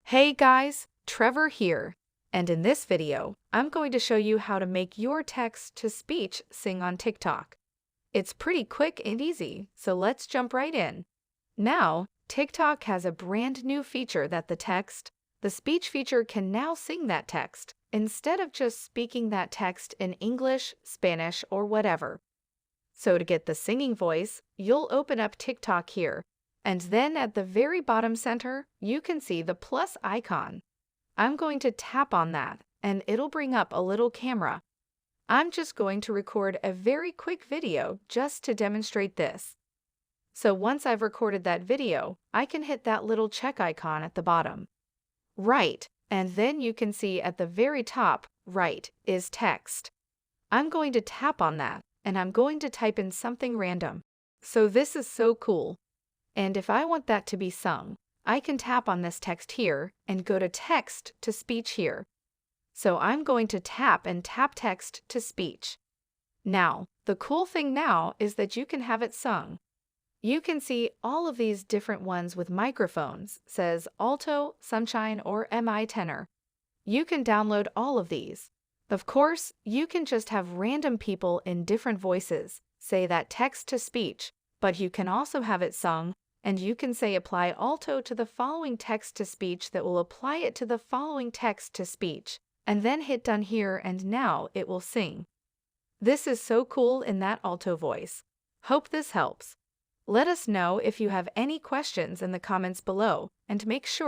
Hey guys, Trevor here, and in this video, I'm going to show you how to make your text-to-speech sing on TikTok. It's pretty quick and easy, so let's jump right in. Now, TikTok has a brand new feature that the speech feature can now sing that text, instead of just speaking that text in English, Spanish, or whatever. So to get the singing voice, you'll open up TikTok here, and then at the very bottom center, you can see the plus icon. I'm going to tap on that, and it'll bring up a little camera. I'm just going to record a very quick video just to demonstrate this. So once I've recorded that video, I can hit that little check icon at the bottom. Right, and then you can see at the very top, right, is text. I'm going to tap on that, and I'm going to type in something random. So this is so cool. And if I want that to be sung, I can tap on this text here and go to text to speech here. So I'm going to tap text to speech. Now, the cool thing now is that you can have it sung. You can see all of these different ones with microphones, says alto, sunshine, or MI tenor. You can download all of these. Of course, you can just have random people in different voices say that text to speech, but you can also have it sung, and you can say apply alto to the following text to speech that will apply it to the following text to speech, and then hit done here, and now it will sing. This is so cool in that alto voice. Hope this helps. Let us know if you have any questions in the comments below, and make sure